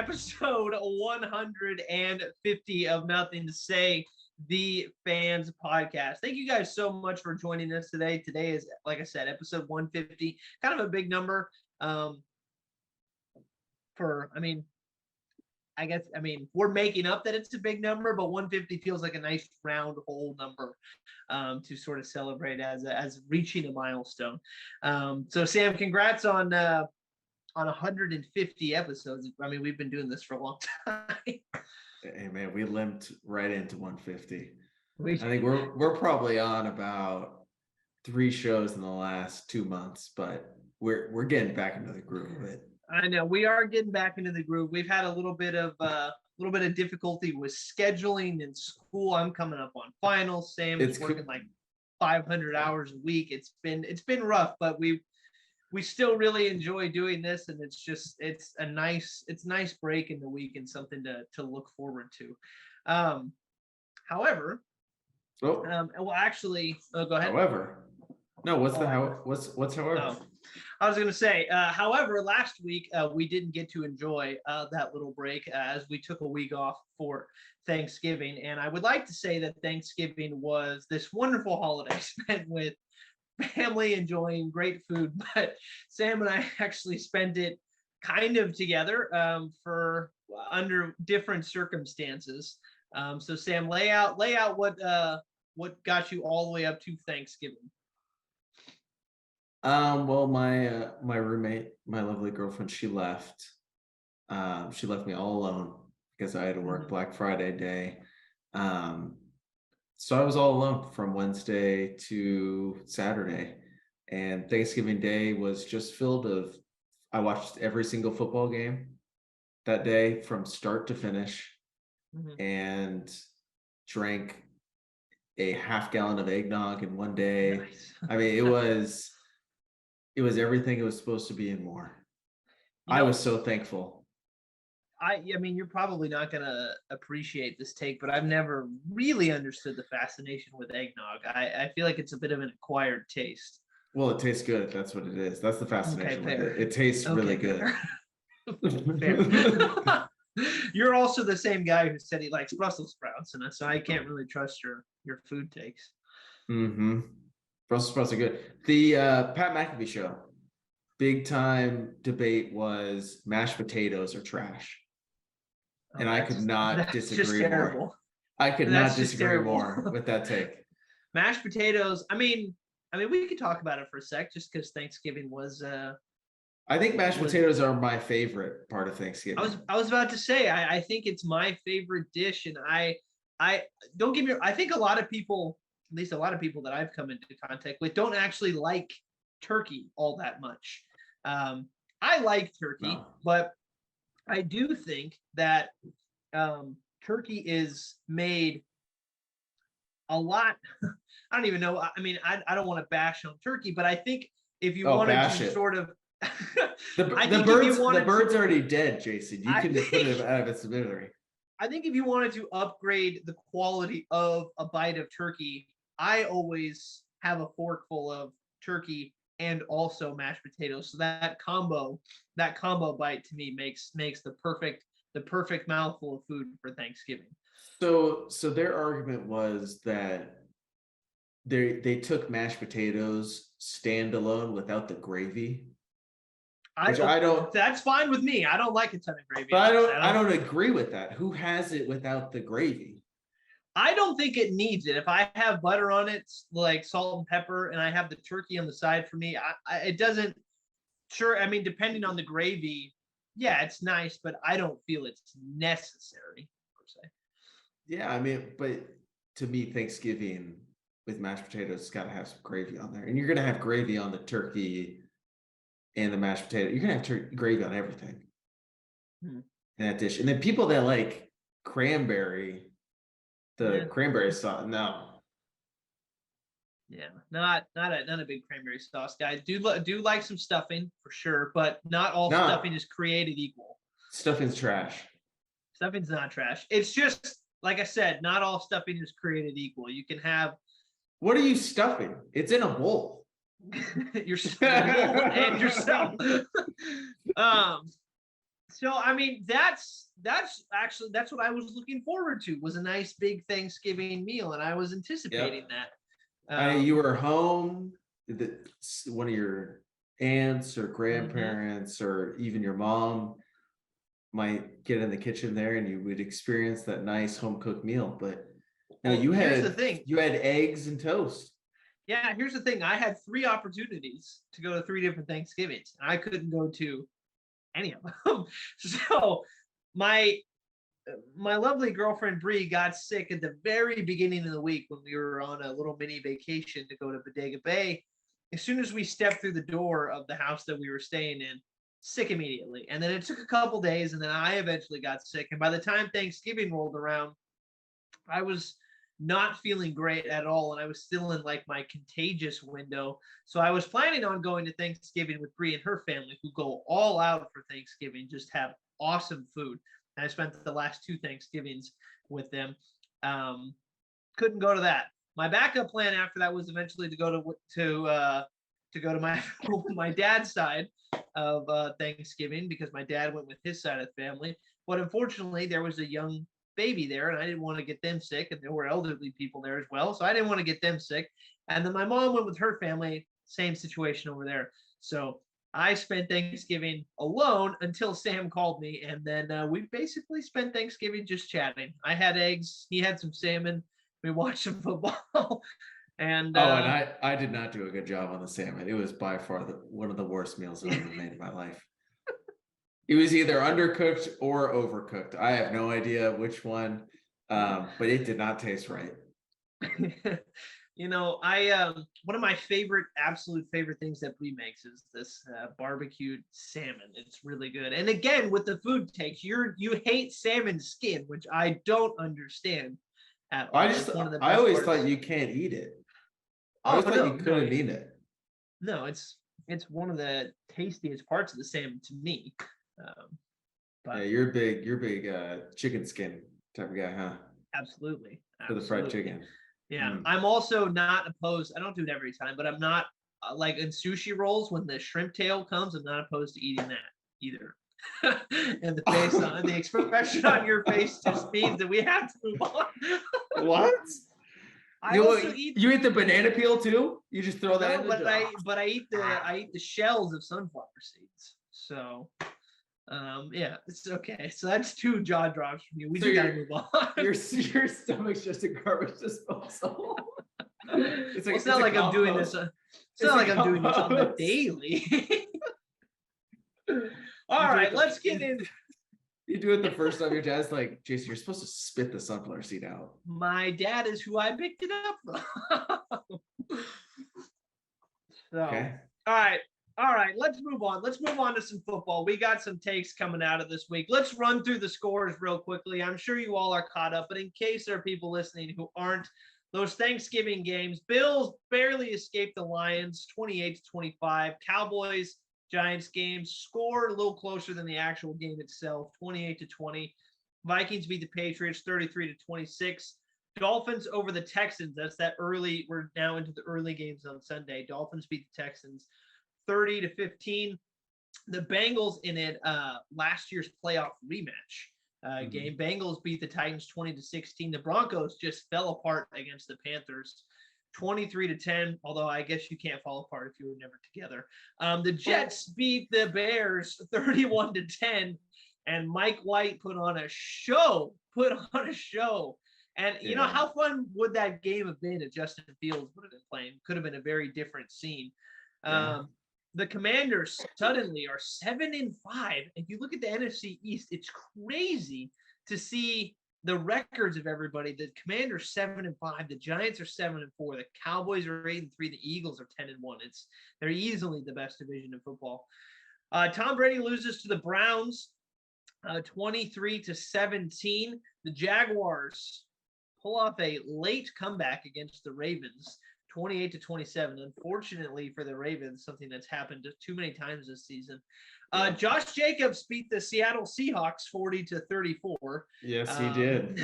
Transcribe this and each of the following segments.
episode 150 of Nothing to Say, the Fans Podcast. Thank you guys so much for joining us today. Today is, like I said, episode 150, kind of a big number. We're making up that it's a big number, but 150 feels like a nice round whole number to sort of celebrate as reaching a milestone. So Sam, congrats on 150 episodes. I mean, we've been doing this for a long time. Hey man, we limped right into 150. I think we're probably on about 3 shows in the last 2 months, but we're getting back into the groove of it. I know we are getting back into the groove. We've had a little bit of difficulty with scheduling in school. I'm coming up on finals. Sam is working like 500 hours a week. It's been rough, but we still really enjoy doing this, and it's a nice break in the week and something to look forward to. However, go ahead. However, no, what's however? Oh, I was going to say, however, last week we didn't get to enjoy that little break as we took a week off for Thanksgiving, and I would like to say that Thanksgiving was this wonderful holiday spent with family enjoying great food, but Sam and I actually spent it kind of together for under different circumstances. So Sam, lay out what got you all the way up to Thanksgiving. Well, my roommate, my lovely girlfriend, she left me all alone because I had to work Black Friday day. So I was all alone from Wednesday to Saturday, and Thanksgiving Day was just filled of, I watched every single football game that day from start to finish, and drank a half gallon of eggnog in one day. Nice. I mean, it was everything it was supposed to be and more. I was so thankful. I mean, you're probably not going to appreciate this take, but I've never really understood the fascination with eggnog. I feel like it's a bit of an acquired taste. Well, it tastes good. That's what it is. That's the fascination with it. It tastes really good. You're also the same guy who said he likes Brussels sprouts, and so I can't really trust your food takes. Mm-hmm. Brussels sprouts are good. The Pat McAfee show, big time debate was mashed potatoes are trash. And I could not disagree more. I could not disagree more with that take. Mashed potatoes. I mean, we could talk about it for a sec, just because Thanksgiving was. I think mashed potatoes are my favorite part of Thanksgiving. I was about to say, I think it's my favorite dish, and I don't get me wrong, I think a lot of people, at least a lot of people that I've come into contact with, don't actually like turkey all that much. I like turkey, but I do think that turkey is made a lot. I don't even know. I mean, I don't want to bash on turkey, but I think if you wanted to sort of the bird's already dead, Jason. You can put it out of its misery. I think if you wanted to upgrade the quality of a bite of turkey, I always have a fork full of turkey and also mashed potatoes. So that combo bite to me makes the perfect mouthful of food for Thanksgiving. So their argument was that they took mashed potatoes standalone without the gravy. I don't. That's fine with me. I don't like a ton of gravy. But I don't agree with that. Who has it without the gravy? I don't think it needs it. If I have butter on it, like salt and pepper, and I have the turkey on the side, for me, it doesn't. Sure, I mean, depending on the gravy, yeah, it's nice, but I don't feel it's necessary per se. Yeah, I mean, but to me, Thanksgiving with mashed potatoes has got to have some gravy on there, and you're gonna have gravy on the turkey and the mashed potato. You're gonna have gravy on everything in that dish. And then people that like cranberry. Cranberry sauce, no. Yeah, not a big cranberry sauce guy. Do like some stuffing for sure, but not all stuffing is created equal. Stuffing's trash. Stuffing's not trash. It's just, like I said, not all stuffing is created equal. You can have. What are you stuffing? It's in a bowl. You're and yourself. So I mean, that's what I was looking forward to, was a nice big Thanksgiving meal, and I was anticipating Yep. that. You were home. One of your aunts or Mhm. grandparents or even your mom might get in the kitchen there, and you would experience that nice home cooked meal. But no, Well, here's the thing. you had eggs and toast. Yeah, here's the thing. I had 3 opportunities to go to 3 different Thanksgivings, and I couldn't go to any of them. So my my lovely girlfriend Bree got sick at the very beginning of the week when we were on a little mini vacation to go to Bodega Bay. As soon as we stepped through the door of the house that we were staying in, sick immediately. And then it took a couple days, and then I eventually got sick. And by the time Thanksgiving rolled around, I was not feeling great at all, and I was still in like my contagious window. So I was planning on going to Thanksgiving with Bree and her family, who go all out for Thanksgiving, just have awesome food. And I spent the last 2 Thanksgivings with them. Um, couldn't go to that. My backup plan after that was eventually to go to go to my my dad's side of Thanksgiving, because my dad went with his side of the family. But unfortunately, there was a young baby there, and I didn't want to get them sick, and there were elderly people there as well, so I didn't want to get them sick. And then my mom went with her family, same situation over there. So I spent Thanksgiving alone until Sam called me, and then we basically spent Thanksgiving just chatting. I had eggs, he had some salmon, we watched some football, and Oh, and I did not do a good job on the salmon. It was by far one of the worst meals I've ever made in my life. It was either undercooked or overcooked. I have no idea which one, but it did not taste right. I one of my absolute favorite things that Brie makes is this barbecued salmon. It's really good. And again, with the food takes, you hate salmon skin, which I don't understand at I all. just It's one of the I best always parts. thought you can't eat it. I Oh always thought you no, no, couldn't eat it. no! It's one of the tastiest parts of the salmon to me. Um, Yeah, but you're big chicken skin type of guy, huh? absolutely, For the fried absolutely. chicken. Yeah, Mm. I'm also not opposed. I don't do it every time, but I'm not like in sushi rolls when the shrimp tail comes. I'm not opposed to eating that either. And the face on the expression on your face just means that we have to move on. What? I also eat You eat the banana peel too? You just throw that no, in the jar. but I eat the shells of sunflower seeds. So yeah, it's okay. So that's 2 jaw drops from you. We So do got to move on. your stomach's just a garbage disposal. Well, it's It's not a like I'm doing this. compost. It's It's not a like I'm doing this on the compost. daily. You All do it right, let's get in. You do it the first time. Your dad's like, Jason, you're supposed to spit the sunflower seed out. My dad is who I picked it up from. So, Okay. all right, let's move on. Let's move on to some football. We got some takes coming out of this week. Let's run through the scores real quickly. I'm sure you all are caught up, but in case there are people listening who aren't, those Thanksgiving games, Bills barely escaped the Lions 28-25. Cowboys Giants games scored a little closer than the actual game itself, 28-20. Vikings beat the Patriots 33-26. Dolphins over the Texans. That's that early. We're now into the early games on Sunday. Dolphins beat the Texans 30-15. The Bengals in it last year's playoff rematch game. Bengals beat the Titans 20-16. The Broncos just fell apart against the Panthers 23-10. Although I guess you can't fall apart if you were never together. The Jets beat the Bears 31-10. And Mike White put on a show. And you know, how fun would that game have been if Justin Fields would have been playing? Could have been a very different scene. Yeah. The Commanders suddenly are 7-5. If you look at the NFC East, it's crazy to see the records of everybody. The Commanders 7-5. The Giants are 7-4. The Cowboys are 8-3. The Eagles are 10-1. They're easily the best division in football. Tom Brady loses to the Browns 23-17. The Jaguars pull off a late comeback against the Ravens, 28-27. Unfortunately for the Ravens, something that's happened too many times this season. Josh Jacobs beat the Seattle Seahawks 40-34. Yes, he did.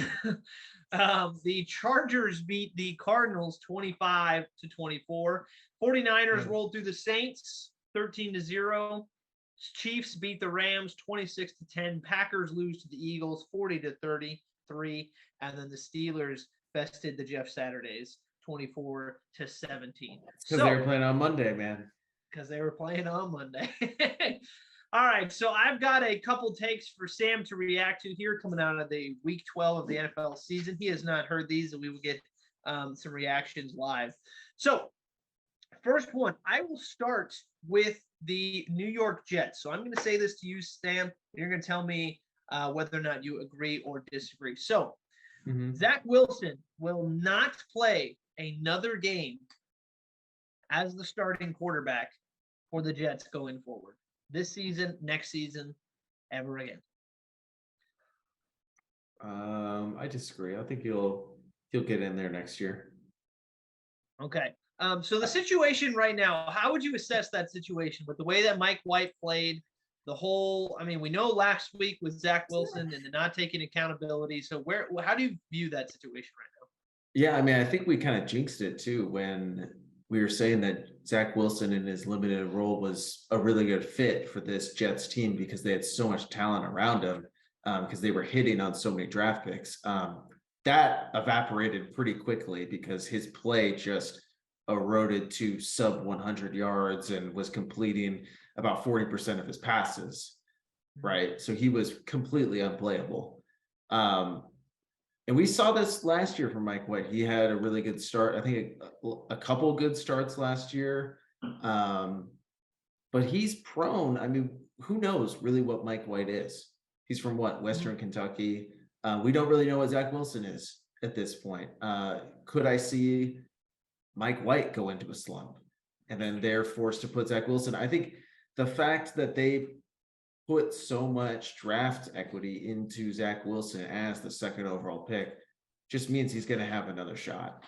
The Chargers beat the Cardinals 25-24. 49ers rolled through the Saints 13-0. Chiefs beat the Rams 26-10. Packers lose to the Eagles 40-33, and then the Steelers bested the Jeff Saturdays 24-17. Because they were playing on Monday, man. Because they were playing on Monday. All right, so I've got a couple takes for Sam to react to here coming out of the Week 12 of the NFL season. He has not heard these, and we will get some reactions live. So, first one, I will start with the New York Jets. So I'm going to say this to you, Sam. You're going to tell me whether or not you agree or disagree. So, Zach Wilson will not play another game as the starting quarterback for the Jets going forward. This season, next season, ever again. I disagree. I think he'll get in there next year. Okay. So the situation right now, how would you assess that situation with the way that Mike White played? We know last week with Zach Wilson and the not taking accountability. So how do you view that situation right now? Yeah, I mean, I think we kind of jinxed it too when we were saying that Zach Wilson in his limited role was a really good fit for this Jets team because they had so much talent around him because they were hitting on so many draft picks. That evaporated pretty quickly because his play just eroded to sub 100 yards and was completing about 40% of his passes, right? So he was completely unplayable. And we saw this last year from Mike White. He had a really good start. I think a couple good starts last year. But he's prone. I mean, who knows really what Mike White is? He's from what? Western Kentucky. We don't really know what Zach Wilson is at this point. Could I see Mike White go into a slump and then they're forced to put Zach Wilson? I think the fact that they put so much draft equity into Zach Wilson as the second overall pick just means he's going to have another shot.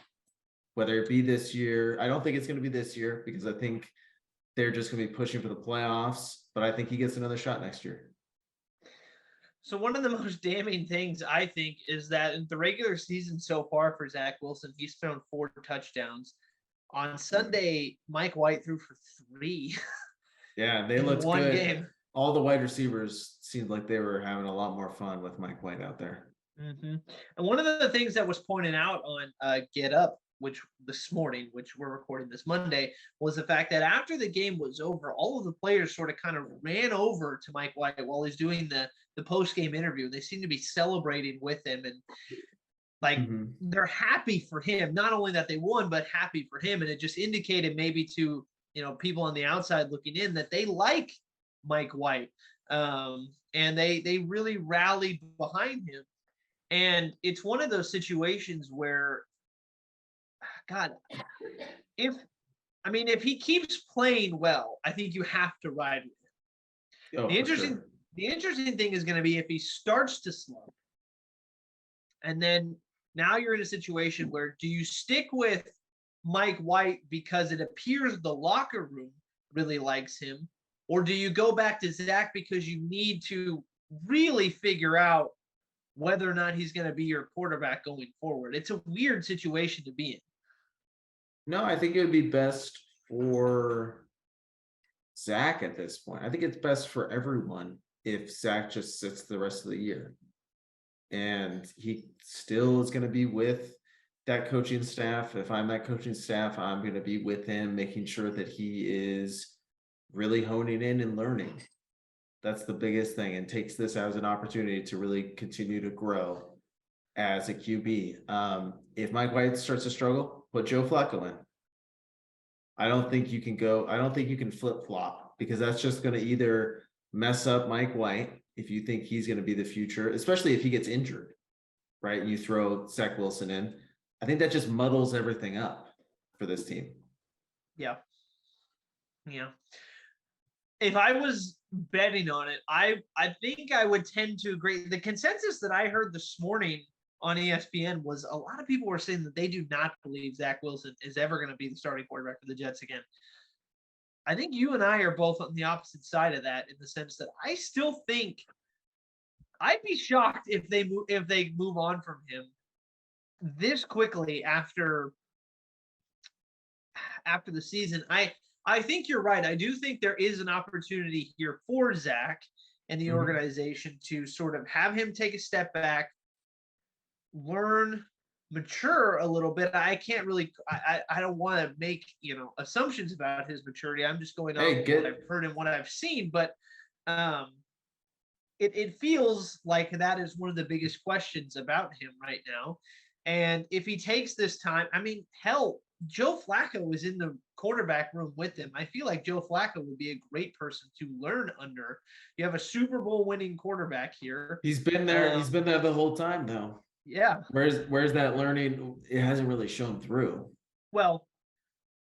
Whether it be this year, I don't think it's going to be this year because I think they're just going to be pushing for the playoffs, but I think he gets another shot next year. So one of the most damning things I think is that in the regular season so far for Zach Wilson, he's thrown 4 touchdowns. On Sunday, Mike White threw for 3. Yeah, they looked good. Game. All the wide receivers seemed like they were having a lot more fun with Mike White out there. And one of the things that was pointed out on Get Up, which this morning, which we're recording this Monday, was the fact that after the game was over, all of the players sort of kind of ran over to Mike White while he's doing the post-game interview. They seem to be celebrating with him and they're happy for him, not only that they won, but happy for him. And it just indicated maybe to, people on the outside looking in that they like Mike White. And they really rallied behind him. And it's one of those situations where, God, if he keeps playing well, I think you have to ride with him. The interesting thing is going to be if he starts to slump, and then now you're in a situation where do you stick with Mike White because it appears the locker room really likes him, or do you go back to Zach because you need to really figure out whether or not he's going to be your quarterback going forward? It's a weird situation to be in. No, I think it would be best for Zach at this point. I think it's best for everyone if Zach just sits the rest of the year. And he still is going to be with that coaching staff. If I'm that coaching staff, I'm going to be with him, making sure that he is really honing in and learning. That's the biggest thing, and takes this as an opportunity to really continue to grow as a QB. If Mike White starts to struggle, put Joe Flacco in. I don't think you can flip-flop because that's just going to either mess up Mike White if you think he's going to be the future, especially if he gets injured, right? You throw Zach Wilson in. I think that just muddles everything up for this team. Yeah. If I was betting on it, I think I would tend to agree. The consensus that I heard this morning on ESPN was a lot of people were saying that they do not believe Zach Wilson is ever going to be the starting quarterback for the Jets again. I think you and I are both on the opposite side of that in the sense that I still think I'd be shocked if they move on from him this quickly after the season. I think you're right. I do think there is an opportunity here for Zach and the Mhm. organization to sort of have him take a step back, learn, mature a little bit. I can't really, I don't want to make, assumptions about his maturity. I'm just going off Hey, of what I've get heard and what I've seen. But um, it feels like that is one of the biggest questions about him right now. And if he takes this time, I mean, hell, Joe Flacco was in the quarterback room with him. I feel like Joe Flacco would be a great person to learn under. You have a Super Bowl winning quarterback here. he's been there. He's been there the whole time, though. Yeah. Where's that learning? It hasn't really shown through. Well,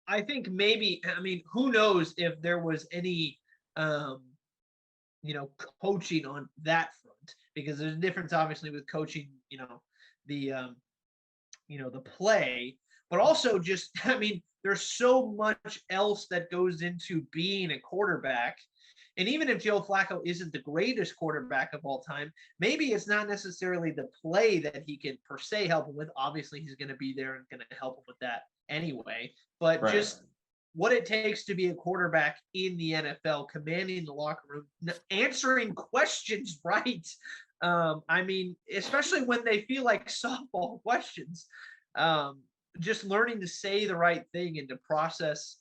I think maybe, I mean, who knows if there was any, um, coaching on that front, because there's a difference obviously with coaching, the, the play, but also just, I mean, there's so much else that goes into being a quarterback. And even if Joe Flacco isn't the greatest quarterback of all time, maybe it's not necessarily the play that he can per se help him with. Obviously, he's going to be there and going to help him with that anyway. But Right. just what it takes to be a quarterback in the NFL, commanding the locker room, answering questions right. I mean, especially when they feel like softball questions, um, just learning to say the right thing and to process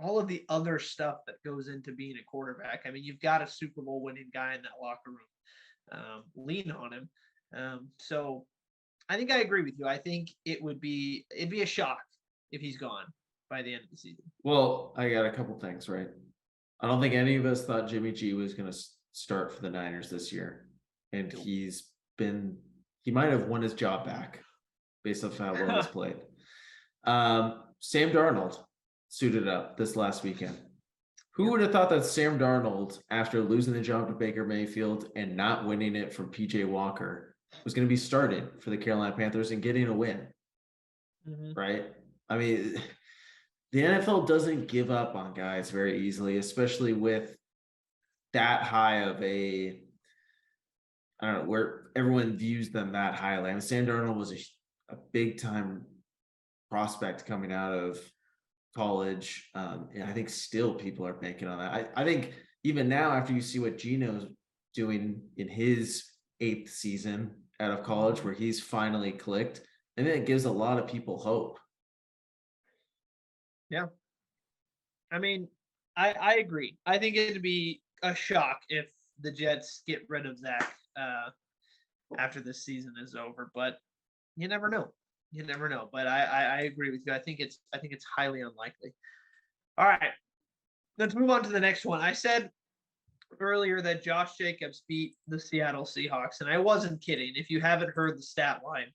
all of the other stuff that goes into being a quarterback. I mean, you've got a Super Bowl winning guy in that locker room. Lean on him. So I think I agree with you. I think it'd be a shock if he's gone by the end of the season. Well, I got a couple things, right? I don't think any of us thought Jimmy G was going to start for the Niners this year. And he might have won his job back based off how well he's played. Sam Darnold suited up this last weekend. Who would have thought that Sam Darnold, after losing the job to Baker Mayfield and not winning it from PJ Walker, was going to be started for the Carolina Panthers and getting a win? Mm-hmm. Right? I mean, the NFL doesn't give up on guys very easily, especially with that high of a, I don't know, where everyone views them that highly. I mean, Sam Darnold was a big time prospect coming out of college. And I think still people are banking on that. I think even now, after you see what Geno's doing in his 8th season out of college, where he's finally clicked, I think it gives a lot of people hope. Yeah. I mean, I agree. I think it'd be a shock if the Jets get rid of Zach after this season is over, but you never know. You never know. But I agree with you. I think it's highly unlikely. All right. Let's move on to the next one. I said earlier that Josh Jacobs beat the Seattle Seahawks, and I wasn't kidding. If you haven't heard the stat line,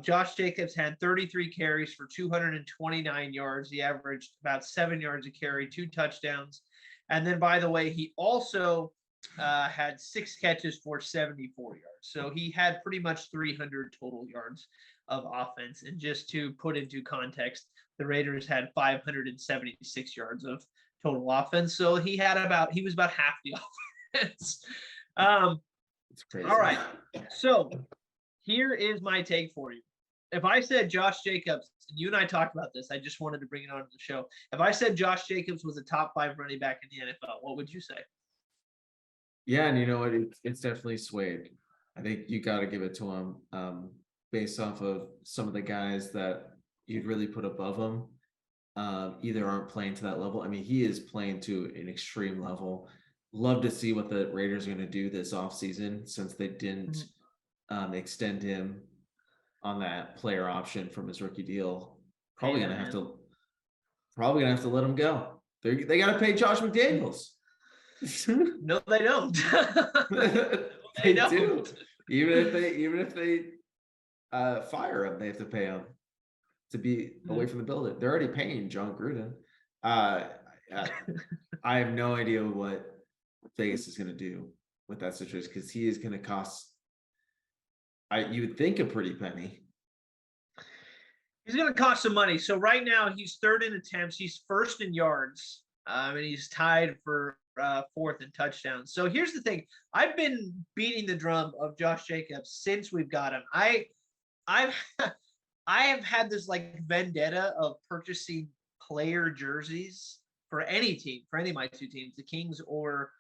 Josh Jacobs had 33 carries for 229 yards. He averaged about 7 yards a carry, 2 touchdowns. And then, by the way, he also had 6 catches for 74 yards. So he had pretty much 300 total yards of offense. And just to put into context, the Raiders had 576 yards of total offense. So he was about half the offense. It's crazy. All right. So here is my take for you. If I said Josh Jacobs, you and I talked about this, I just wanted to bring it onto the show. If I said Josh Jacobs was a top 5 running back in the NFL, what would you say? Yeah, and you know what? It's definitely swayed. I think you got to give it to him based off of some of the guys that you'd really put above him. Either aren't playing to that level. I mean, he is playing to an extreme level. Love to see what the Raiders are going to do this offseason, since they didn't extend him on that player option from his rookie deal. Probably gonna have to let him go. They got to pay Josh McDaniels. No, they don't. They do. Even if they fire him, they have to pay him to be away from the building. They're already paying John Gruden. I have no idea what Vegas is going to do with that situation, because he is going to cost, you would think, a pretty penny. He's going to cost some money. So right now he's 3rd in attempts. He's 1st in yards. And he's tied for 4th in touchdowns. So here's the thing. I've been beating the drum of Josh Jacobs since we've got him. I have had this like vendetta of purchasing player jerseys for any team, for any of my two teams, the Kings or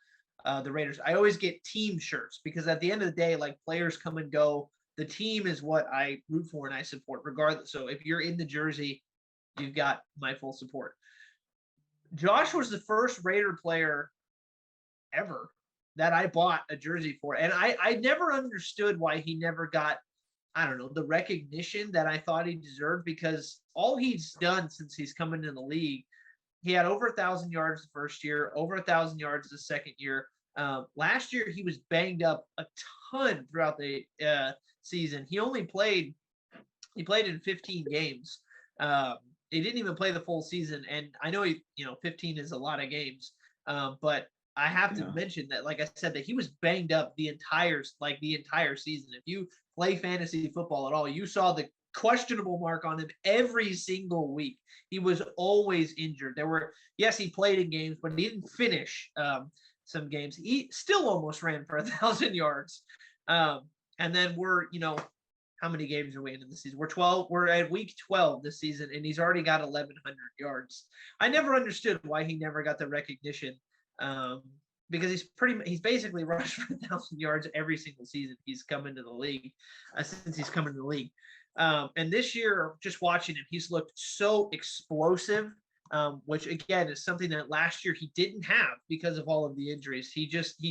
the Raiders. I always get team shirts because at the end of the day, like players come and go. The team is what I root for and I support, regardless. So if you're in the jersey, you've got my full support. Josh was the first Raider player ever that I bought a jersey for. And I never understood why he never got, I don't know, the recognition that I thought he deserved, because all he's done since he's come into the league, he had over 1,000 yards the first year, over 1,000 yards the second year. Last year, he was banged up a ton throughout the season. He played in 15 games. He didn't even play the full season. And I know 15 is a lot of games. But I have to mention that, like I said, that he was banged up the entire season. If you play fantasy football at all, you saw the questionable mark on him every single week. He was always injured. Yes, he played in games, but he didn't finish some games. He still almost ran for 1,000 yards. And then how many games are we in the season? We're at week 12 this season, and he's already got 1,100 yards. I never understood why he never got the recognition, because he's basically rushed for 1,000 yards every single season he's come into the league, since he's come into the league. And this year, just watching him, he's looked so explosive, which again is something that last year he didn't have because of all of the injuries. He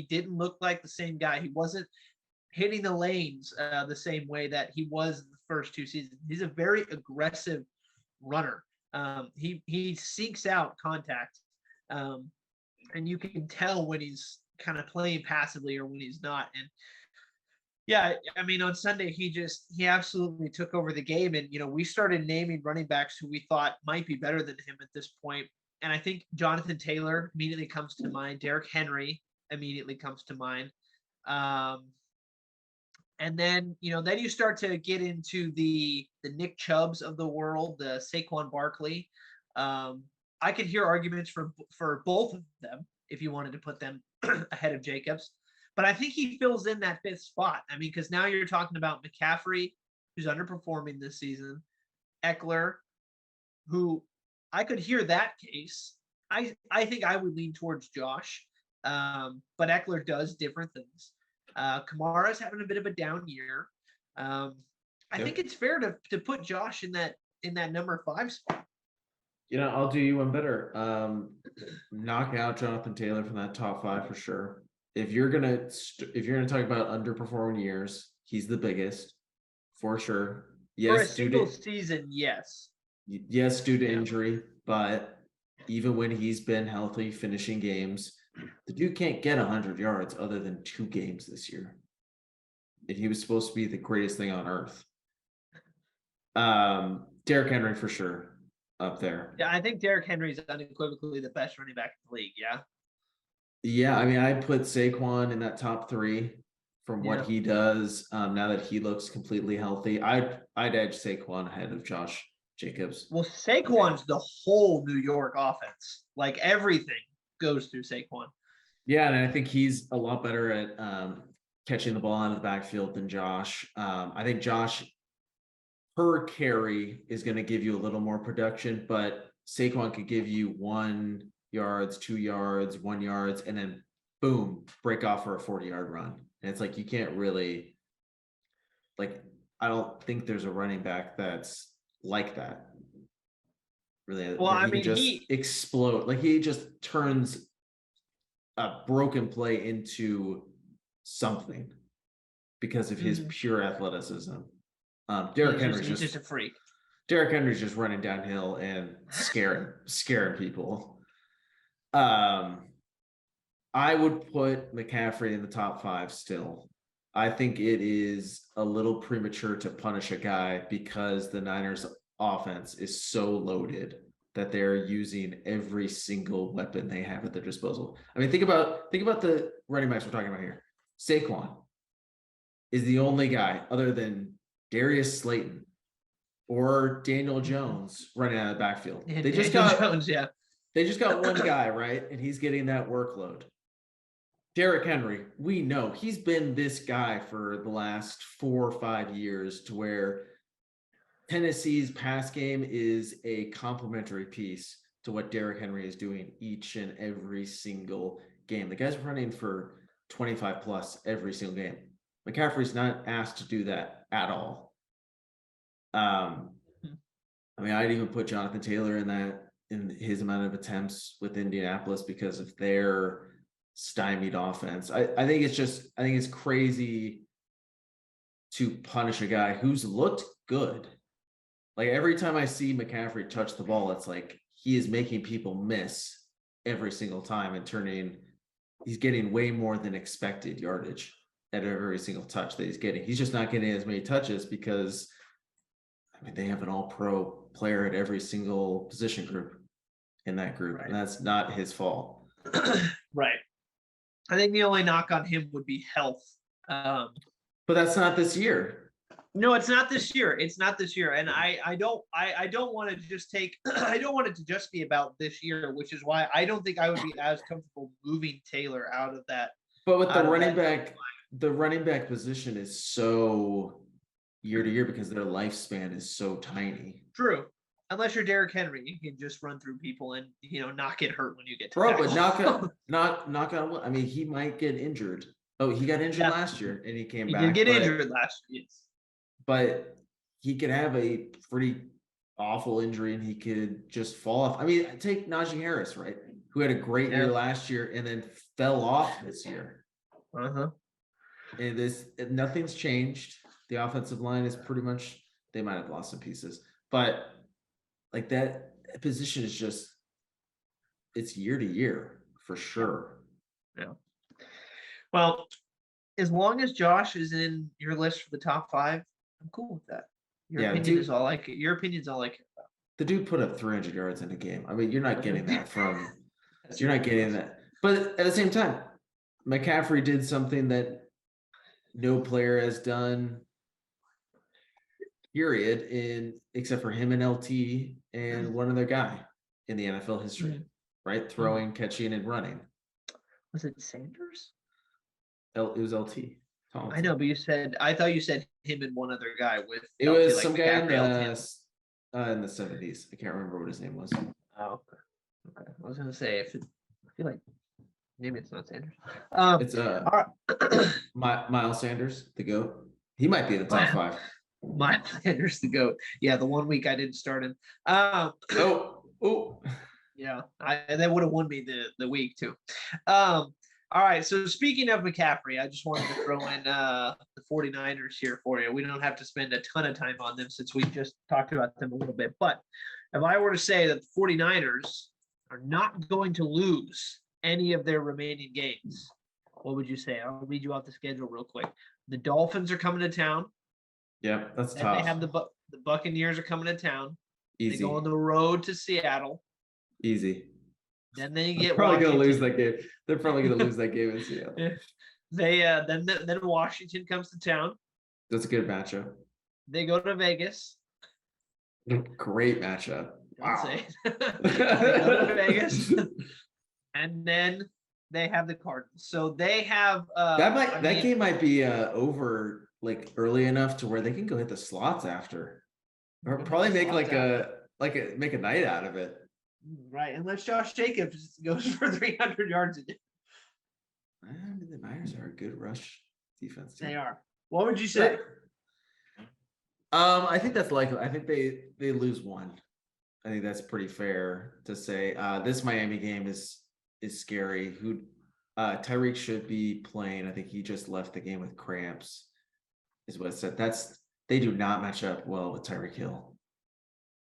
didn't look like the same guy. He wasn't hitting the lanes the same way that he was in the first two seasons. He's a very aggressive runner. He seeks out contact, and you can tell when he's kind of playing passively or when he's not. And yeah, I mean, on Sunday, he absolutely took over the game. And, we started naming running backs who we thought might be better than him at this point. And I think Jonathan Taylor immediately comes to mind. Derrick Henry immediately comes to mind. And then, then you start to get into the Nick Chubbs of the world, the Saquon Barkley. I could hear arguments for both of them if you wanted to put them ahead of Jacobs. But I think he fills in that fifth spot. I mean, because now you're talking about McCaffrey, who's underperforming this season, Eckler, who I could hear that case. I think I would lean towards Josh, but Eckler does different things. Kamara's having a bit of a down year. I think it's fair to put Josh in that number 5 spot. I'll do you one better. Knock out Jonathan Taylor from that top 5 for sure. If you're gonna talk about underperforming years, he's the biggest for sure. Yes, for a single season, yes. Yes, due to injury, but even when he's been healthy, finishing games, the dude can't get 100 yards other than 2 games this year. And he was supposed to be the greatest thing on earth. Derrick Henry for sure up there. Yeah, I think Derrick Henry is unequivocally the best running back in the league. Yeah. Yeah, I mean, I put Saquon in that top 3 from what he does. Now that he looks completely healthy, I'd edge Saquon ahead of Josh Jacobs. Well, Saquon's the whole New York offense. Like everything goes through Saquon. Yeah, and I think he's a lot better at catching the ball out of the backfield than Josh. I think Josh per carry is going to give you a little more production, but Saquon could give you 1 yards, 2 yards, 1 yards, and then boom, break off for a 40-yard run. And it's like you can't really, I don't think there's a running back that's like that. Really, well, I mean, he explode. Like he just turns a broken play into something because of his pure athleticism. Derrick Henry's just a freak. Derrick Henry's just running downhill and scaring people. I would put McCaffrey in the top 5 still. I think it is a little premature to punish a guy because the Niners offense is so loaded that they're using every single weapon they have at their disposal. I mean, think about the running backs we're talking about here. Saquon is the only guy other than Darius Slayton or Daniel Jones running out of the backfield. They just got one guy, right? And he's getting that workload. Derrick Henry, we know he's been this guy for the last 4 or 5 years, to where Tennessee's pass game is a complementary piece to what Derrick Henry is doing each and every single game. The guy's running for 25 plus every single game. McCaffrey's not asked to do that at all. I mean, I'd even put Jonathan Taylor in his amount of attempts with Indianapolis because of their stymied offense. I think it's crazy to punish a guy who's looked good. Like every time I see McCaffrey touch the ball, it's like he is making people miss every single time and he's getting way more than expected yardage at every single touch that he's getting. He's just not getting as many touches because I mean, they have an all-pro player at every single position group in that group, Right. and that's not his fault. Right. I think the only knock on him would be health. But that's not this year. No, it's not this year. It's not this year, and I don't want to just take. I don't want it to just be about this year, which is why I don't think I would be as comfortable moving Taylor out of that. But with the running back position is so year to year because their lifespan is so tiny. True. Unless you're Derrick Henry, you can just run through people and not get hurt when you get to Bro, but knock on. I mean, he might get injured. Oh, he got injured last year and he came back. He did get injured last year. Yes. But he could have a pretty awful injury and he could just fall off. I mean, take Najee Harris, right? Who had a great year last year and then fell off this year. And nothing's changed. The offensive line is pretty much, they might have lost some pieces, but like that position is just, it's year to year for sure. Yeah. Well, as long as Josh is in your list for the top 5, I'm cool with that. Your opinion is all I care. Your opinion's all I care about. The dude put up 300 yards in a game. I mean, you're not getting that from, you're not getting that. But at the same time, McCaffrey did something that no player has done, period, except for him and LT and one other guy in the NFL history, right? Throwing, catching, and running. Was it Sanders? It was LT. I know, but I thought you said him and one other guy with. It was like some guy in the 70s. I can't remember what his name was. Oh, okay. I was gonna say I feel like maybe it's not Sanders. It's Miles Sanders, the GOAT. He might be in the top 5. Miles Sanders, the GOAT. Yeah, the one week I didn't start him. Yeah, that would have won me the week too. All right, so speaking of McCaffrey, I just wanted to throw in the 49ers here for you. We don't have to spend a ton of time on them since we just talked about them a little bit. But if I were to say that the 49ers are not going to lose any of their remaining games, what would you say? I'll read you off the schedule real quick. The Dolphins are coming to town. Yeah, that's tough. They have the Buccaneers are coming to town. Easy. They go on the road to Seattle. Easy. Then they get probably going to lose that game. They're probably going to lose that game in Seattle. They then Washington comes to town. That's a good matchup. They go to Vegas. Great matchup. Wow. They go to Vegas. And then they have the Cardinals. So they have that game might be over like early enough to where they can go hit the slots after. Or probably make make a night out of it. Right, unless Josh Jacobs goes for 300 yards a game. The Niners are a good rush defense team. They are. What would you say? I think that's likely. I think they lose one. I think that's pretty fair to say. This Miami game is scary. Tyreek should be playing. I think he just left the game with cramps, is what it said. They do not match up well with Tyreek Hill.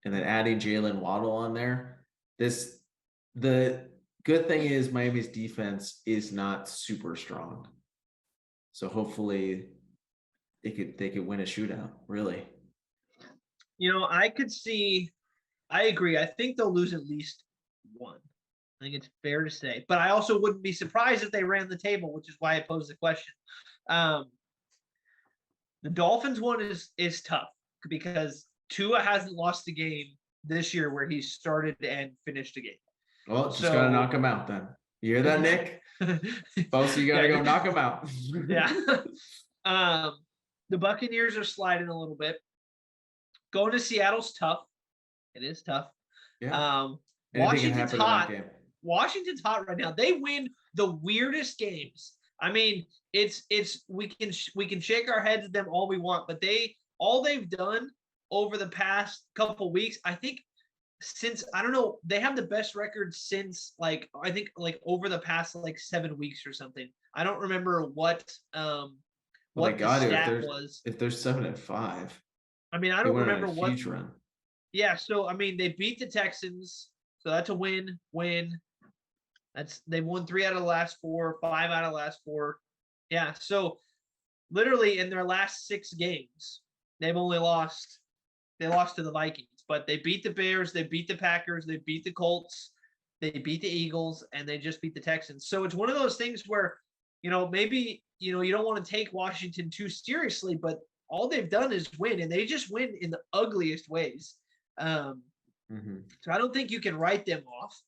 And then adding Jalen Waddle on there. The good thing is Miami's defense is not super strong. So hopefully they could win a shootout, really. I agree. I think they'll lose at least one. I think it's fair to say. But I also wouldn't be surprised if they ran the table, which is why I posed the question. The Dolphins one is tough because Tua hasn't lost a game this year where he started and finished a game. Well, just gotta knock him out then. You hear that, Nick? Folks, you gotta go knock him out. Yeah. The Buccaneers are sliding a little bit. Going to Seattle's tough. It is tough. Yeah. Anything can Washington's happen in that hot. game. Washington's hot right now. They win the weirdest games. I mean, it's we can shake our heads at them all we want, but all they've done over the past couple weeks, I think since I don't know, they have the best record since like I think like over the past like 7 weeks or something. I don't remember what Well, they the got to stat was. if they're 7-5. I mean, I They don't went on remember a what. huge run. Yeah, so I mean, they beat the Texans, so that's a win. They won 3 out of the last 4, 5 out of the last 4. Yeah, so literally in their last 6 games, they've only lost. They lost to the Vikings, but they beat the Bears, they beat the Packers, they beat the Colts, they beat the Eagles, and they just beat the Texans. So it's one of those things where, maybe you don't want to take Washington too seriously, but all they've done is win, and they just win in the ugliest ways. So I don't think you can write them off.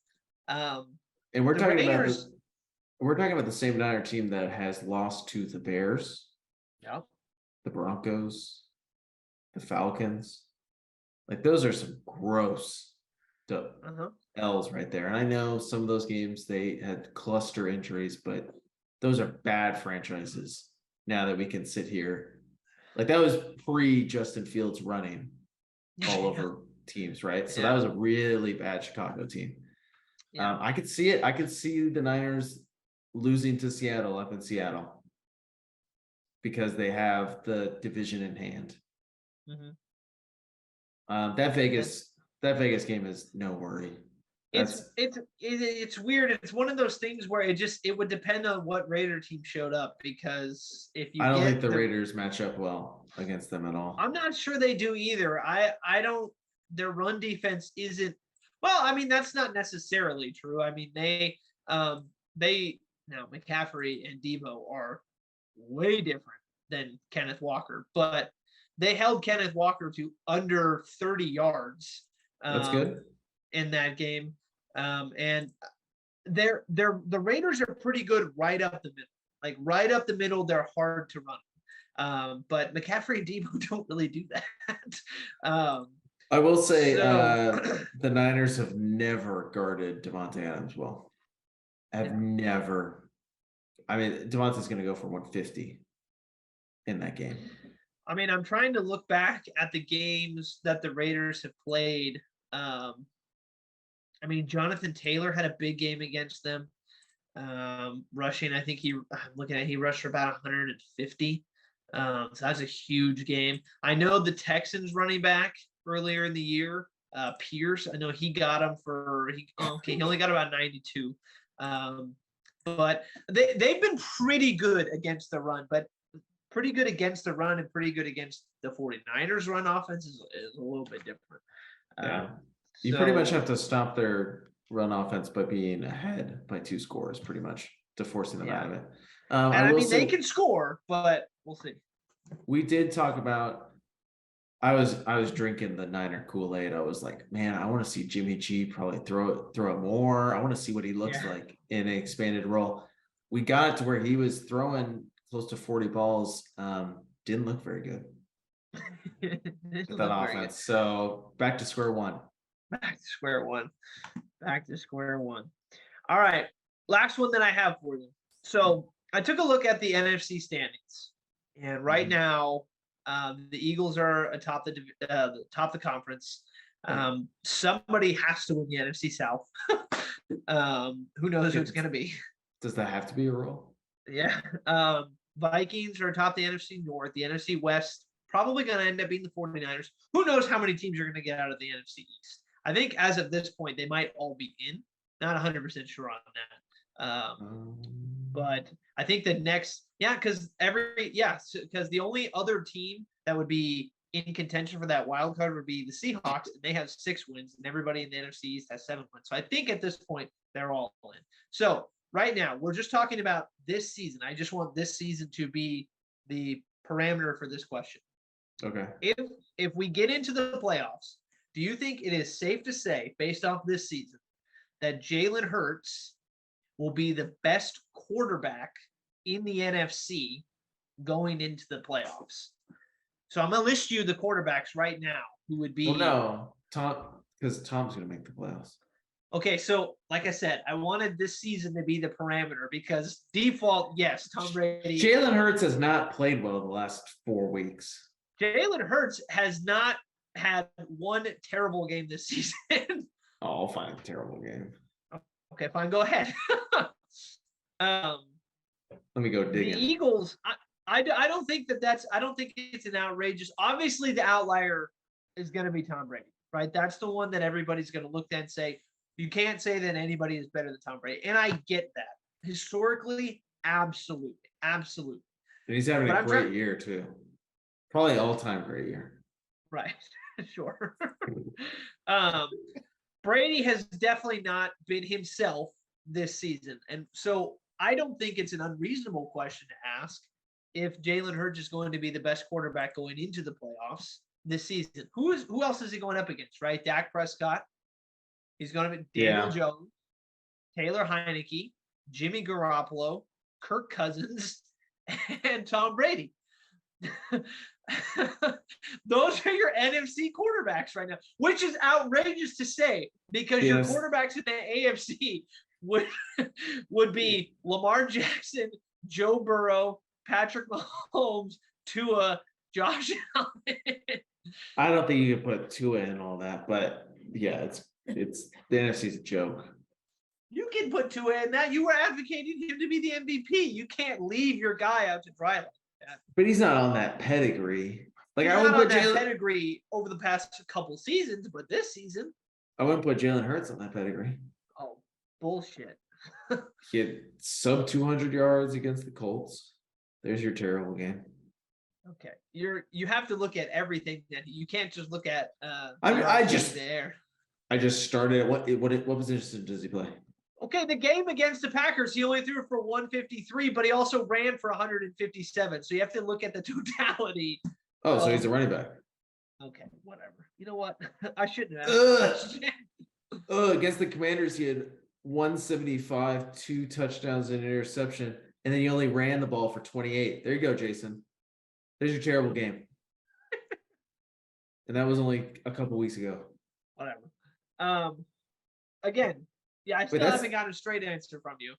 And we're talking about the same Niner team that has lost to the Bears, the Broncos, the Falcons. Like those are some gross L's right there. And I know some of those games they had cluster injuries, but those are bad franchises. Now that we can sit here, like that was pre Justin Fields running all over teams, right? So that was a really bad Chicago team. I could see it. I could see the Niners losing to Seattle up in Seattle because they have the division in hand. That Vegas game is no worry. It's weird. It's one of those things where it would depend on what Raider team showed up, because I don't think the Raiders match up well against them at all. I'm not sure they do either. I don't. Their run defense isn't. Well, I mean that's not necessarily true. I mean they now McCaffrey and Debo are way different than Kenneth Walker, but they held Kenneth Walker to under 30 yards. That's good in that game. And the Raiders are pretty good right up the middle. Like right up the middle, they're hard to run. But McCaffrey and Debo don't really do that. I will say the Niners have never guarded Devontae Adams well. Never. I mean, Devontae's going to go for 150 in that game. I mean, I'm trying to look back at the games that the Raiders have played. I mean, Jonathan Taylor had a big game against them. Rushing, I think he rushed for about 150. So that's a huge game. I know the Texans running back earlier in the year, Pierce, I know he got him he only got about 92. But they've been pretty good against the run, and pretty good against the 49ers run offense is a little bit different. You pretty much have to stop their run offense by being ahead by 2 scores, pretty much, to forcing them out of it. I mean, they can score, but we'll see. We did talk about. I was drinking the Niner Kool-Aid. I was like, man, I want to see Jimmy G probably throw it more. I want to see what he looks like in an expanded role. We got it to where he was throwing close to 40 balls. Didn't look very good with that offense. So back to square one. Back to square one. All right. Last one that I have for you. So I took a look at the NFC standings, and right now the Eagles are atop the conference. Somebody has to win the NFC South. Who knows who it's going to be? Does that have to be a rule? Yeah. Vikings are atop the NFC North. The NFC West probably going to end up being the 49ers. Who knows how many teams are going to get out of the NFC East? I think as of this point, they might all be in. Not 100% sure on that. But I think the next, because the only other team that would be in contention for that wild card would be the Seahawks, and they have 6 wins, and everybody in the NFC East has 7 wins. So I think at this point they're all in. So right now we're just talking about this season. I just want this season to be the parameter for this question. Okay. If we get into the playoffs, do you think it is safe to say, based off this season, that Jalen Hurts will be the best quarterback in the NFC going into the playoffs? So I'm going to list you the quarterbacks right now who would be. Well, no, because Tom's going to make the playoffs. Okay, so like I said, I wanted this season to be the parameter because default, yes, Tom Brady. Jalen Hurts has not played well the last 4 weeks. Jalen Hurts has not had one terrible game this season. Oh, I'll find a terrible game. Okay, fine, go ahead. Let me go The digging. Eagles, I don't think I don't think it's an outrageous. Obviously, the outlier is going to be Tom Brady, right? That's the one that everybody's going to look at and say, you can't say that anybody is better than Tom Brady. And I get that. Historically, absolutely. Absolutely. And he's having a great year, too. Probably all-time great year. Right. Sure. Brady has definitely not been himself this season. And so I don't think it's an unreasonable question to ask if Jalen Hurts is going to be the best quarterback going into the playoffs this season. Who else is he going up against, right? Dak Prescott. He's going to be Daniel Jones, Taylor Heineke, Jimmy Garoppolo, Kirk Cousins, and Tom Brady. Those are your NFC quarterbacks right now, which is outrageous to say because your quarterbacks in the AFC would be Lamar Jackson, Joe Burrow, Patrick Mahomes, Tua, Josh Allen. I don't think you can put Tua in all that, but yeah, it's the NFC's a joke. You can put Tua in that. You were advocating him to be the MVP. You can't leave your guy out to dry like that. But he's not on that pedigree. Like, I wouldn't put that pedigree over the past couple seasons, but this season, I wouldn't put Jalen Hurts on that pedigree. Oh, bullshit. He had sub 200 yards against the Colts. There's your terrible game. Okay, you have to look at everything. That you can't just look at. I just started. What position does he play? Okay, the game against the Packers, he only threw for 153, but he also ran for 157. So you have to look at the totality. Oh, so he's a running back. Okay, whatever. You know what? I shouldn't have. Against the Commanders, he had 175, 2 touchdowns and an interception, and then he only ran the ball for 28. There you go, Jason. There's your terrible game. And that was only a couple weeks ago. Whatever. Again, yeah, I still haven't gotten a straight answer from you.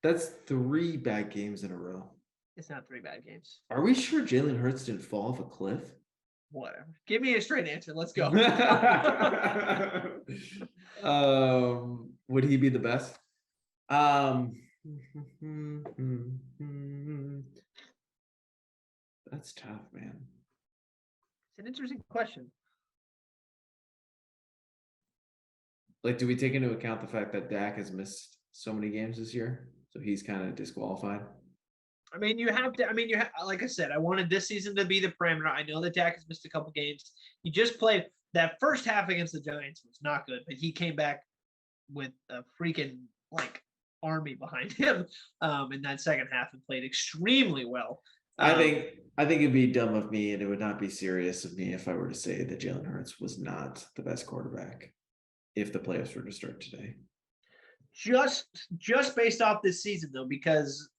That's 3 bad games in a row. It's not 3 bad games. Are we sure Jalen Hurts didn't fall off a cliff? Whatever. Give me a straight answer. Let's go. Would he be the best? That's tough, man. It's an interesting question. Like, do we take into account the fact that Dak has missed so many games this year? So he's kind of disqualified. I mean, you have to. I mean, like I said, I wanted this season to be the parameter. I know that Dak has missed a couple games. He just played that first half against the Giants was not good, but he came back with a freaking army behind him in that second half and played extremely well. I think it'd be dumb of me, and it would not be serious of me if I were to say that Jalen Hurts was not the best quarterback if the playoffs were to start today. Just based off this season, though, because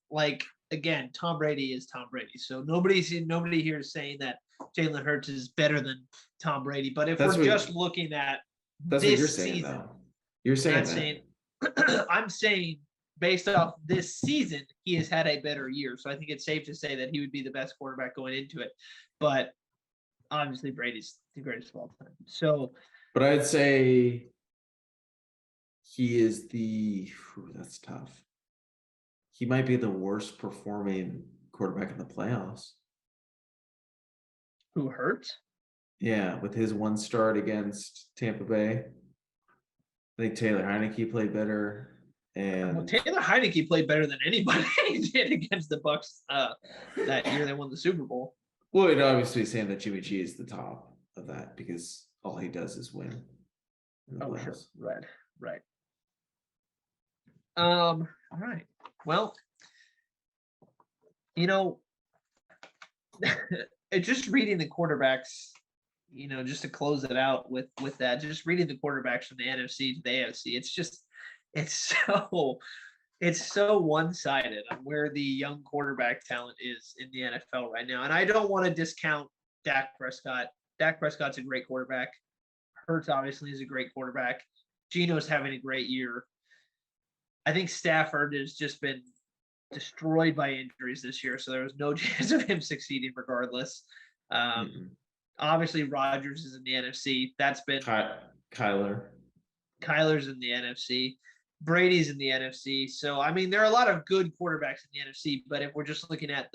again, Tom Brady is Tom Brady. So nobody here is saying that Jalen Hurts is better than Tom Brady. But if we're just looking at that's this what you're saying, season, though. You're saying that. I'm saying based off this season, he has had a better year. So I think it's safe to say that he would be the best quarterback going into it. But obviously, Brady's the greatest of all time. So, but I'd say he is that's tough. He might be the worst performing quarterback in the playoffs. Who Hurts? Yeah, with his one start against Tampa Bay. I think Taylor Heineke played better. And Taylor Heineke played better than anybody did against the Bucs that year they won the Super Bowl. Well, it obviously saying that Jimmy G is the top of that because all he does is win. Oh, sure. Right. All right. Well, it's just reading the quarterbacks, just to close it out with that, just reading the quarterbacks from the NFC to the AFC. It's so one-sided on where the young quarterback talent is in the NFL right now. And I don't want to discount Dak Prescott. Dak Prescott's a great quarterback. Hurts obviously is a great quarterback. Geno's having a great year. I think Stafford has just been destroyed by injuries this year, so there was no chance of him succeeding regardless. Obviously, Rodgers is in the NFC. That's been Kyler. Kyler's in the NFC. Brady's in the NFC. So, I mean, there are a lot of good quarterbacks in the NFC, but if we're just looking at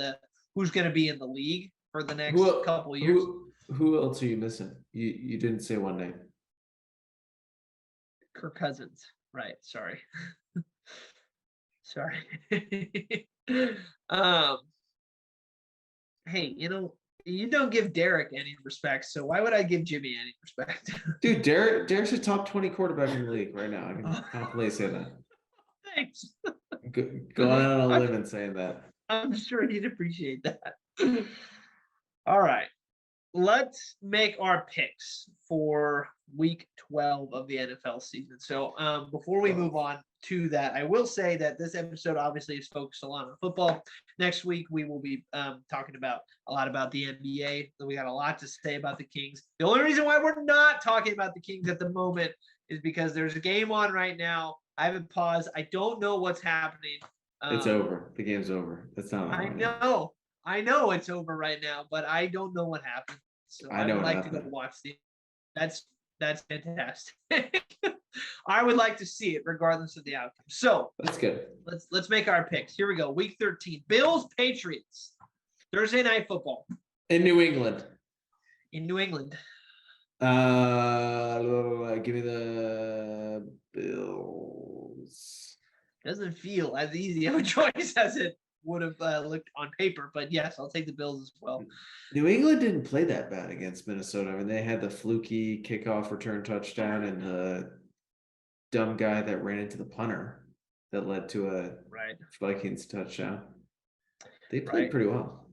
who's going to be in the league for the next couple of years. Who else are you missing? You didn't say one name. Kirk Cousins. Right. Sorry. Sorry. Hey, you don't give Derek any respect, so why would I give Jimmy any respect? Dude, Derek's a top 20 quarterback in the league right now. I can confidently say that. Thanks. Go on a limb and saying that. I'm sure he'd appreciate that. All right. Let's make our picks for week 12 of the NFL season. So before we move on to that, I will say that this episode obviously is focused a lot on football. Next week, we will be talking a lot about the NBA. We got a lot to say about the Kings. The only reason why we're not talking about the Kings at the moment is because there's a game on right now. I haven't paused. I don't know what's happening. It's over. The game's over. That's not. I know it's over right now, but I don't know what happened. So I would like to go watch that's fantastic. I would like to see it regardless of the outcome. So that's good. Let's make our picks. Here we go. Week 13. Bills, Patriots. Thursday night football. In New England. In New England. Give me the Bills. Doesn't feel as easy of a choice as it would have looked on paper, but yes, I'll take the Bills as well. New England didn't play that bad against Minnesota. I mean, they had the fluky kickoff return touchdown and the dumb guy that ran into the punter that led to a Vikings touchdown. They played pretty well.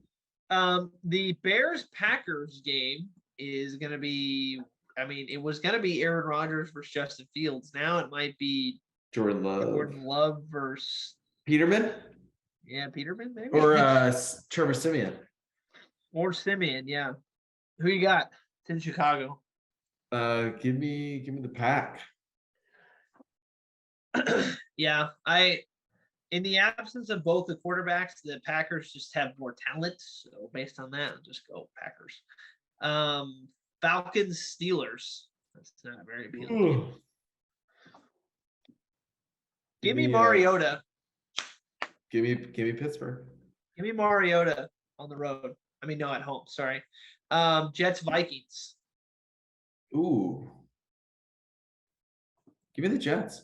The Bears-Packers game is going to be, it was going to be Aaron Rodgers versus Justin Fields. Now it might be Jordan Love versus Peterman. Yeah, Peterman, maybe. Or Trevor Siemian. Or Siemian, yeah. Who you got? It's in Chicago. Give me the Pack. Yeah, in the absence of both the quarterbacks, the Packers just have more talent. So based on that, I'll just go Packers. Falcons, Steelers. That's not very appealing. Give me Mariota. Give me Pittsburgh. Give me Mariota on the road. No, at home. Sorry. Jets, Vikings. Ooh. Give me the Jets.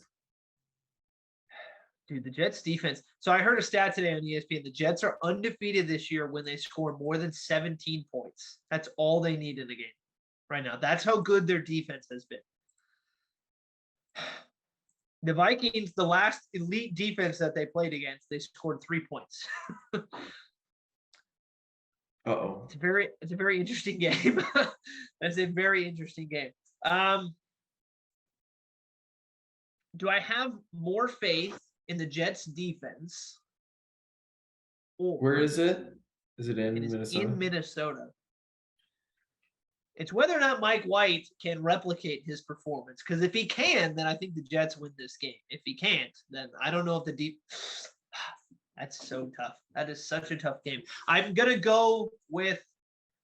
Dude, the Jets defense. So I heard a stat today on ESPN. The Jets are undefeated this year when they score more than 17 points. That's all they need in a game right now. That's how good their defense has been. The Vikings, the last elite defense that they played against, they scored 3 points. Uh-oh. It's a very interesting game. That's a very interesting game. Do I have more faith in the Jets defense? Where is it? Is it in Minnesota? In Minnesota. It's whether or not Mike White can replicate his performance. Because if he can, then I think the Jets win this game. If he can't, then I don't know if That's so tough. That is such a tough game. I'm going to go with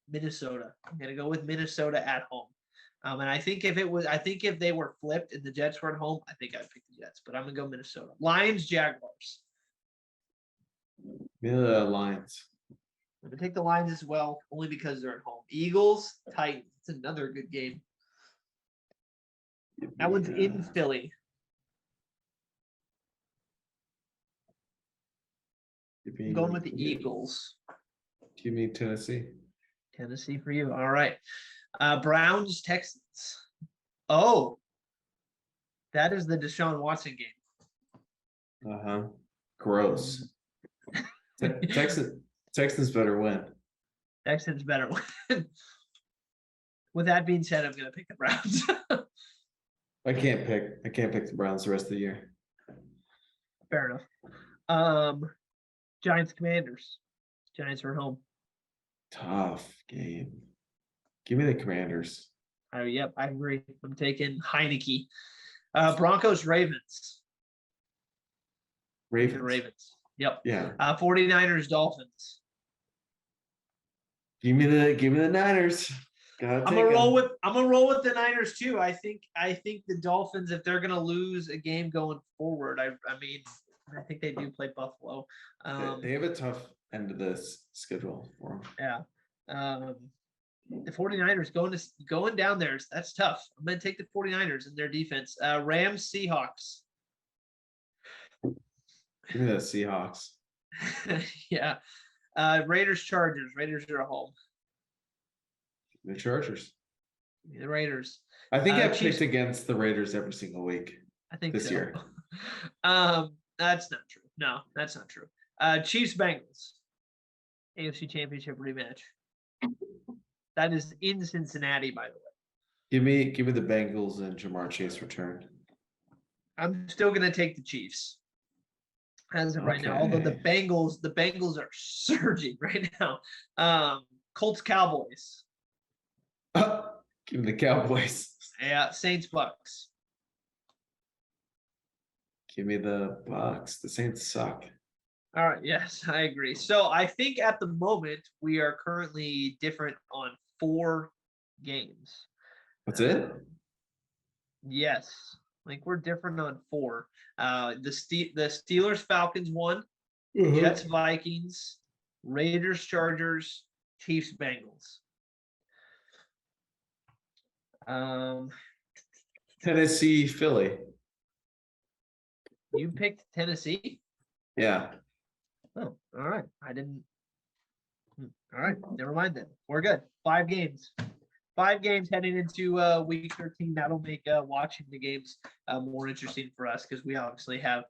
Minnesota. I'm going to go with Minnesota at home. And I think if they were flipped and the Jets were at home, I think I'd pick the Jets. But I'm going to go Minnesota. Lions, Jaguars. Yeah, Lions. I'm going to take the Lions as well, only because they're at home. Eagles, Titans. It's another good game. That one's in Philly. I'm going with the Eagles. Give me Tennessee. Tennessee for you. All right. Browns, Texans. Oh, that is the Deshaun Watson game. Uh-huh. Gross. Texans better win. Texans better win. With that being said, I'm going to pick the Browns. I can't pick the Browns the rest of the year. Fair enough. Giants, Commanders. Giants are home. Tough game. Give me the Commanders. Yep, I agree. I'm taking Heineke. Broncos, Ravens. Ravens. The Ravens. Yep. Yeah. 49ers, Dolphins. Give me the Niners. I'm gonna roll with the Niners too. I think the Dolphins, if they're gonna lose a game going forward, I mean, I think they do play Buffalo. They have a tough end of this schedule for them. Yeah. The 49ers going down there, that's tough. I'm gonna take the 49ers and their defense. Rams, Seahawks. Give me the Seahawks. Yeah. Raiders, Chargers. Raiders are at home. The Chargers. The Raiders. I think I've Chiefs, picked against the Raiders every single week. I think this so. year. That's not true. No, that's not true. Chiefs, Bengals. AFC Championship rematch. That is in Cincinnati, by the way. Give me the Bengals and Jamar Chase return. I'm still gonna take the Chiefs as of right now. Although the Bengals are surging right now. Colts, Cowboys. Give me the Cowboys. Yeah, Saints, Bucks. Give me the Bucks. The Saints suck. All right. Yes, I agree. So I think at the moment we are currently different on 4 games. That's it? Yes. I think we're different on 4. The Steelers, Falcons 1, Jets, Vikings, Raiders, Chargers, Chiefs, Bengals. Tennessee, Philly. You picked Tennessee? Yeah. Oh, all right. I didn't. All right. Never mind then. We're good. 5 games. 5 games heading into week 13. That'll make watching the games more interesting for us because we obviously have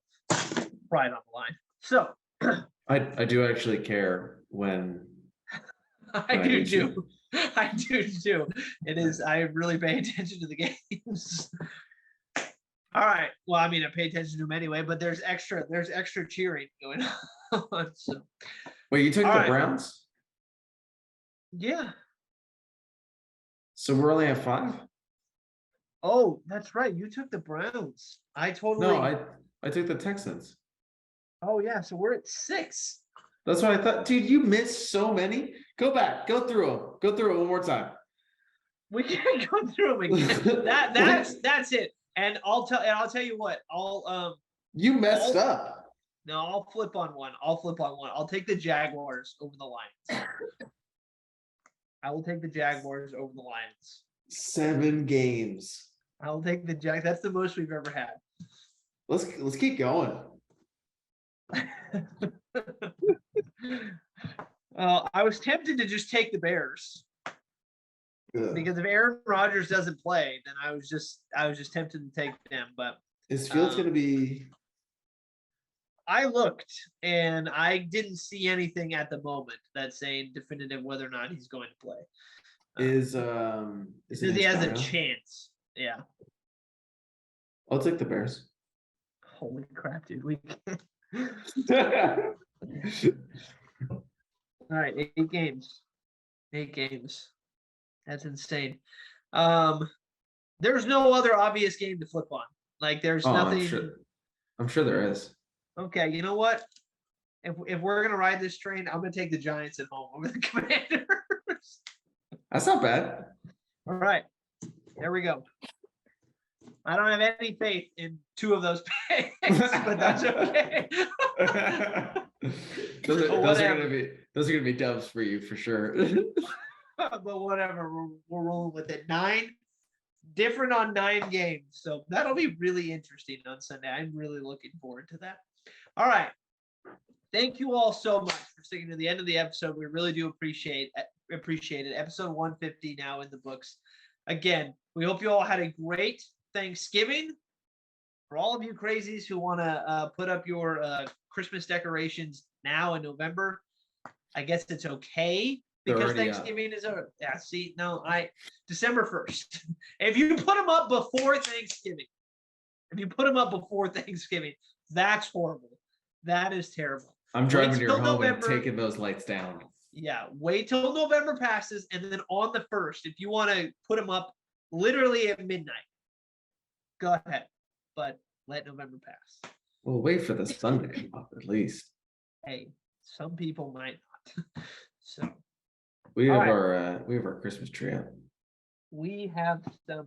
pride on the line. So I do actually care when I do too. I do too. It is. I really pay attention to the games. All right. Well, I mean, I pay attention to them anyway, but there's extra cheering going on. So. Wait, you took All the right. Browns? Yeah. So we're only at 5? Oh, that's right. You took the Browns. I totally. No, I took the Texans. Oh yeah. So we're at 6. That's what I thought. Dude, you missed so many. Go back. Go through them. Go through it one more time. We can't go through them again. That's it. And I'll tell you what. You messed up. No, I'll flip on one. I'll take the Jaguars over the Lions. I will take the Jaguars over the Lions. 7 games. I'll take the Jags. That's the most we've ever had. Let's keep going. I was tempted to just take the Bears. Ugh. Because if Aaron Rodgers doesn't play, then I was just tempted to take them. But is Fields going to be? I looked and I didn't see anything at the moment that's saying definitive whether or not he's going to play. Says he has a chance. Yeah. I'll take the Bears. Holy crap, dude! We can't. All right, 8 games. 8 games. That's insane. There's no other obvious game to flip on. Like there's nothing. I'm sure there is. Okay, you know what? If we're gonna ride this train, I'm gonna take the Giants at home over the Commanders. That's not bad. All right, there we go. I don't have any faith in 2 of those picks, but that's okay. those are gonna be dubs for you for sure. But whatever, we're rolling with it. 9 different on 9 games, so that'll be really interesting on Sunday. I'm really looking forward to that. All right, thank you all so much for sticking to the end of the episode. We really do appreciate it. Episode 150 now in the books. Again, we hope you all had a great Thanksgiving. For all of you crazies who want to put up your Christmas decorations now in November, I guess it's okay because Thanksgiving is over. Yeah, see, no, December 1st. If you put them up before Thanksgiving, that's horrible. That is terrible. I'm driving to your home and taking those lights down. Yeah, wait till November passes, and then on the 1st, if you want to put them up literally at midnight, go ahead. but let November pass. We'll wait for the sun to come up at least. Hey, some people might not. So We All have right. we have our Christmas tree up. We have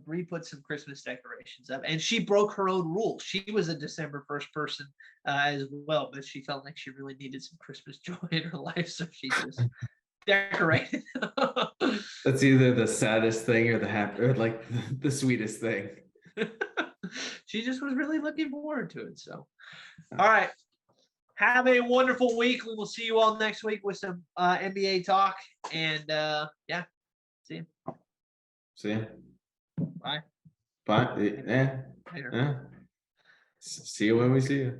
Bree put some Christmas decorations up, and she broke her own rule. She was a December 1st person as well, but she felt like she really needed some Christmas joy in her life, so she just decorated. That's either the saddest thing or the happy or like the sweetest thing. She just was really looking forward to it. So, all right. Have a wonderful week. We will see you all next week with some NBA talk. And yeah, see you. See ya. Bye. Bye. Yeah. Later. Yeah. See you when we see you.